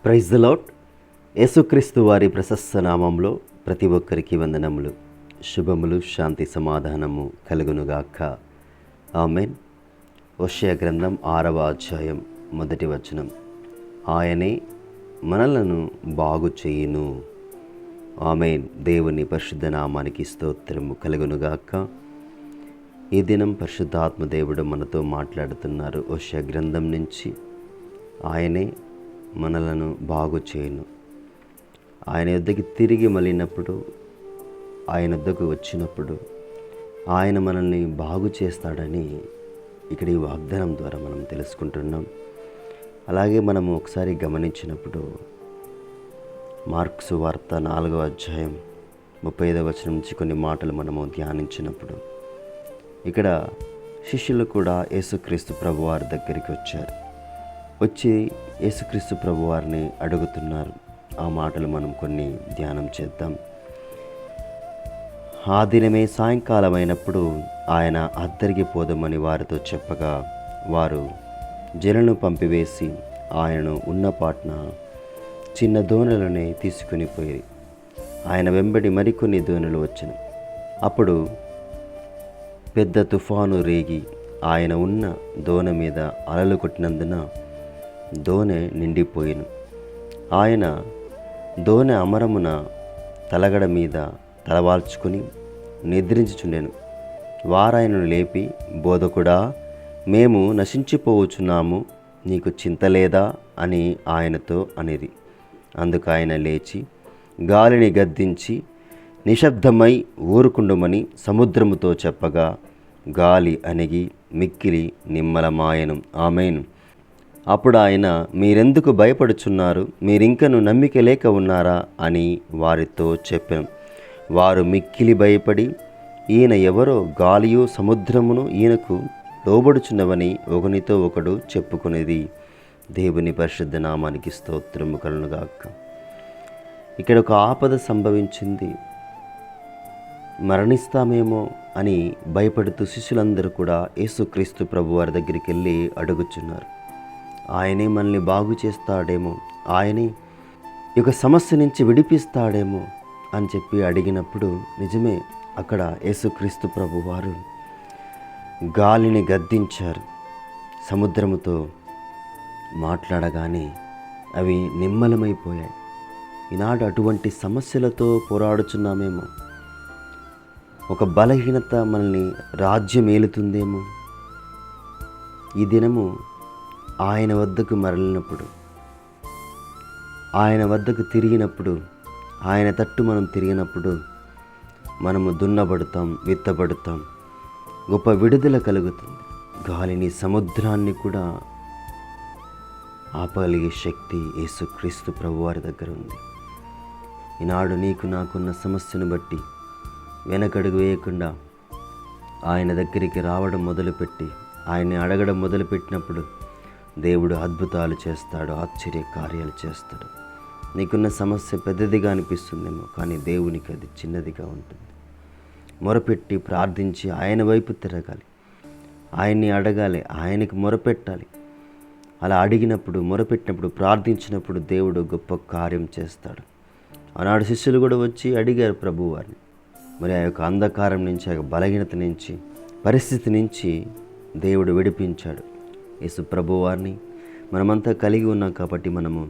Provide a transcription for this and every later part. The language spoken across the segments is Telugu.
Praise the lord. యేసుక్రీస్తు వారి ప్రశస్త నామంలో ప్రతి ఒక్కరికి వందనములు, శుభములు, శాంతి సమాధానము కలుగునుగాక. ఆమెన్. హోషేయ గ్రంథం 6వ అధ్యాయం 1వ వచనం. ఆయనే మనలను బాగు చేయును. ఆమెన్. దేవుని పరిశుద్ధ నామానికి స్తోత్రము కలుగునుగాక. ఈ దినం పరిశుద్ధాత్మ దేవుడు మనతో మాట్లాడుతున్నారు. హోషేయ గ్రంథం నుంచి ఆయనే మనలను బాగు చేయును. ఆయన యొద్దకు తిరిగి మళ్ళినప్పుడు, ఆయన యొద్దకు వచ్చినప్పుడు ఆయన మనల్ని బాగు చేస్తాడని ఇక్కడ ఈ వాగ్దానం ద్వారా మనం తెలుసుకుంటున్నాం. అలాగే మనము ఒకసారి గమనించినప్పుడు మార్కు సువార్త 4వ అధ్యాయం 35వ వచనం నుంచి కొన్ని మాటలు మనము ధ్యానించినప్పుడు ఇక్కడ శిష్యులు కూడా యేసుక్రీస్తు ప్రభువారి దగ్గరికి వచ్చి యేసుక్రీస్తు ప్రభువారిని అడుగుతున్నారు. ఆ మాటలు మనం కొన్ని ధ్యానం చేద్దాం. ఆ దినమే సాయంకాలం అయినప్పుడు ఆయన అద్దరికి పోదామని వారితో చెప్పగా, వారు జనులను పంపివేసి ఆయనను ఉన్నపాట్న చిన్న దోణిలోనే తీసుకుని పోయి ఆయన వెంబడి మరికొన్ని దోణులు వచ్చెను. అప్పుడు పెద్ద తుఫాను రేగి ఆయన ఉన్న దోణ మీద అలలు కొట్టినందున దోణె నిండిపోయిను. ఆయన దోణె అమరమున తలగడ మీద తలవాల్చుకొని నిద్రించుచుండెను. వారాయనను లేపి, బోధకుడా, మేము నశించిపోవచ్చున్నాము, నీకు చింత లేదా అని ఆయనతో అనిరి. అందుకు ఆయన లేచి గాలిని గద్దించి నిశ్శబ్దమై ఊరుకుండుమని సముద్రముతో చెప్పగా, గాలి అణిగి మిక్కిలి నిమ్మలమాయెను. ఆమేన్. అప్పుడు ఆయన, మీరెందుకు భయపడుచున్నారు? మీరింకను నమ్మిక లేక ఉన్నారా అని వారితో చెప్పాను. వారు మిక్కిలి భయపడి, ఈయన ఎవరో, గాలియు సముద్రమును ఈయనకు లోబడుచున్నవని ఒకనితో ఒకడు చెప్పుకునేది. దేవుని పరిశుద్ధ నామానికి స్తోత్రము కలుగునుగాక. ఇక్కడ ఒక ఆపద సంభవించింది, మరణిస్తామేమో అని భయపడుతూ శిష్యులందరూ కూడా యేసుక్రీస్తు ప్రభువారి దగ్గరికి వెళ్ళి అడుగుచున్నారు. ఆయనే మనల్ని బాగు చేస్తాడేమో, ఆయనే ఈ యొక్క సమస్య నుంచి విడిపిస్తాడేమో అని చెప్పి అడిగినప్పుడు నిజమే, అక్కడ యేసుక్రీస్తు ప్రభువారు గాలిని గద్దించారు. సముద్రముతో మాట్లాడగానే అవి నిమ్మలమైపోయాయి. ఈనాడు అటువంటి సమస్యలతో పోరాడుచున్నామేమో, ఒక బలహీనత మనల్ని రాజ్యం ఏలుతుందేమో. ఈ దినము ఆయన వద్దకు మరలినప్పుడు, ఆయన వద్దకు తిరిగినప్పుడు, ఆయన తట్టు మనం తిరిగినప్పుడు మనము దున్నబడతాం, విత్తబడతాం, గొప్ప విడుదల కలుగుతుంది. గాలిని, సముద్రాన్ని కూడా ఆపగలిగే శక్తి యేసుక్రీస్తు ప్రభువారి దగ్గర ఉంది. ఈనాడు నీకు నాకున్న సమస్యను బట్టి వెనకడుగు వేయకుండా ఆయన దగ్గరికి రావడం మొదలుపెట్టి ఆయన్ని అడగడం మొదలుపెట్టినప్పుడు దేవుడు అద్భుతాలు చేస్తాడు, ఆశ్చర్య కార్యాలు చేస్తాడు. నీకున్న సమస్య పెద్దదిగా అనిపిస్తుందేమో, కానీ దేవునికి అది చిన్నదిగా ఉంటుంది. మొరపెట్టి ప్రార్థించి ఆయన వైపు తిరగాలి, ఆయన్ని అడగాలి, ఆయనకి మొరపెట్టాలి. అలా అడిగినప్పుడు, మొరపెట్టినప్పుడు, ప్రార్థించినప్పుడు దేవుడు గొప్ప కార్యం చేస్తాడు. ఆనాడు శిష్యులు కూడా వచ్చి అడిగారు ప్రభువారిని. మరి ఆ యొక్క అంధకారం నుంచి, ఆ యొక్క బలహీనత నుంచి, పరిస్థితి నుంచి దేవుడు విడిపించాడు. యేసు ప్రభువారిని మనమంతా కలిగి ఉన్నాం కాబట్టి మనము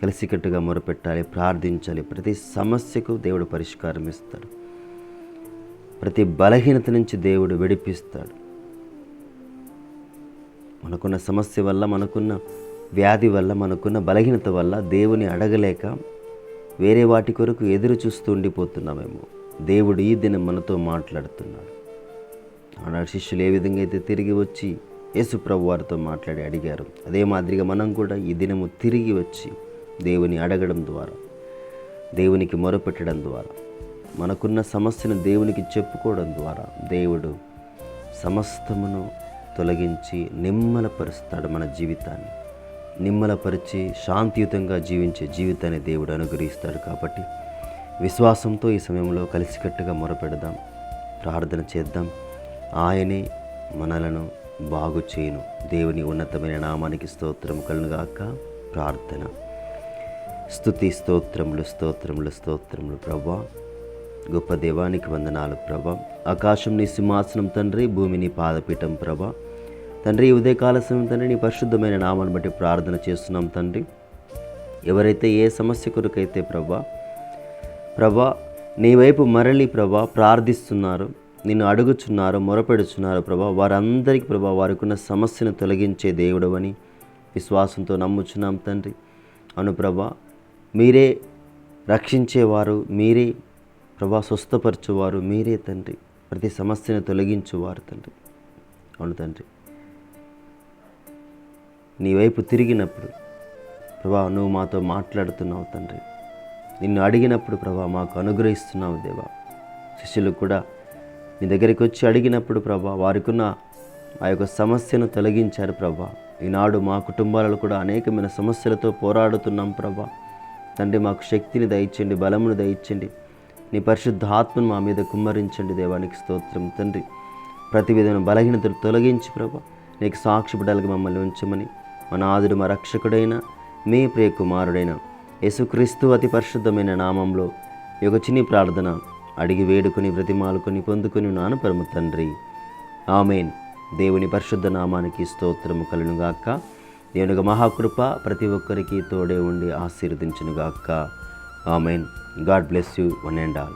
కలిసికట్టుగా మొరపెట్టాలి, ప్రార్థించాలి. ప్రతి సమస్యకు దేవుడు పరిష్కారం ఇస్తాడు. ప్రతి బలహీనత నుంచి దేవుడు విడిపిస్తాడు. మనకున్న సమస్య వల్ల, మనకున్న వ్యాధి వల్ల, మనకున్న బలహీనత వల్ల దేవుని అడగలేక వేరే వాటి కొరకు ఎదురు చూస్తూ ఉండిపోతున్నామేమో. దేవుడు ఈ దినం మనతో మాట్లాడుతున్నాడు. ఆనాడు శిష్యులు ఏ విధంగా అయితే తిరిగి వచ్చి యేసు ప్రభు వారితో మాట్లాడి అడిగారు, అదే మాదిరిగా మనం కూడా ఈ దినము తిరిగి వచ్చి దేవుని అడగడం ద్వారా, దేవునికి మొరపెట్టడం ద్వారా, మనకున్న సమస్యను దేవునికి చెప్పుకోవడం ద్వారా దేవుడు సమస్తమును తొలగించి నిమ్మలపరుస్తాడు. మన జీవితాన్ని నిమ్మలపరిచి శాంతియుతంగా జీవించే జీవితాన్ని దేవుడు అనుగ్రహిస్తాడు. కాబట్టి విశ్వాసంతో ఈ సమయంలో కలిసికట్టుగా మొరపెడదాం, ప్రార్థన చేద్దాం. ఆయనే మనలను బాగు చేయును. దేవుని ఉన్నతమైన నామానికి స్తోత్రం కలుగునుగాక. ప్రార్థన. స్తుతి స్తోత్రములు స్తోత్రములు స్తోత్రములు ప్రభా. గొప్ప దేవానికి వందనాలు ప్రభా. ఆకాశం నీ సింహాసనం తండ్రి, భూమి నీ పాదపీఠం ప్రభా. తండ్రి, ఈ ఉదయకాల సమయం తండ్రి నీ పరిశుద్ధమైన నామాన్ని బట్టి ప్రార్థన చేస్తున్నాం తండ్రి. ఎవరైతే ఏ సమస్య కొరకైతే ప్రభా నీ వైపు మరలి ప్రభా ప్రార్థిస్తున్నారు, నిన్ను అడుగుచున్నారు, మొరపెడుచున్నారు ప్రభా, వారందరికీ ప్రభా వారికి ఉన్న సమస్యను తొలగించే దేవుడవని విశ్వాసంతో నమ్ముచున్నాం తండ్రి. అవును ప్రభా, మీరే రక్షించేవారు, మీరే ప్రభా స్వస్థపరచువారు, మీరే తండ్రి ప్రతి సమస్యను తొలగించువారు తండ్రి. అవును తండ్రి, నీ వైపు తిరిగినప్పుడు ప్రభా నువ్వు మాతో మాట్లాడుతున్నావు తండ్రి. నిన్ను అడిగినప్పుడు ప్రభా మాకు అనుగ్రహిస్తున్నావు దేవా. శిష్యులు కూడా నీ దగ్గరికి వచ్చి అడిగినప్పుడు ప్రభా వారికున్న ఆ యొక్క సమస్యను తొలగించారు ప్రభా. ఈనాడు మా కుటుంబాలలో కూడా అనేకమైన సమస్యలతో పోరాడుతున్నాం ప్రభా. తండ్రి, మాకు శక్తిని దయచండి, బలమును దయచండి, నీ పరిశుద్ధ ఆత్మను మా మీద కుమ్మరించండి. దేవానికి స్తోత్రం తండ్రి. ప్రతి విధమైన బలహీనతలు తొలగించి ప్రభా నీకు సాక్షి బిడ్డలుగా మమ్మల్ని ఉంచమని మన ఆదుడు మా రక్షకుడైన మీ ప్రియ కుమారుడైన యేసుక్రీస్తు అతి పరిశుద్ధమైన నామంలో ఈ యొక్క చిన్ని ప్రార్థన అడిగి వేడుకొని బ్రతిమాలుకొని పొందుకొని నాన్న పరమ తండ్రి, ఆమెన్. దేవుని పరిశుద్ధ నామానికి స్తోత్రము కలుగునుగాక. దేవుని యొక్క మహాకృప ప్రతి ఒక్కరికి తోడే ఉండి ఆశీర్వదించునుగాక. Amen. God bless you one and all.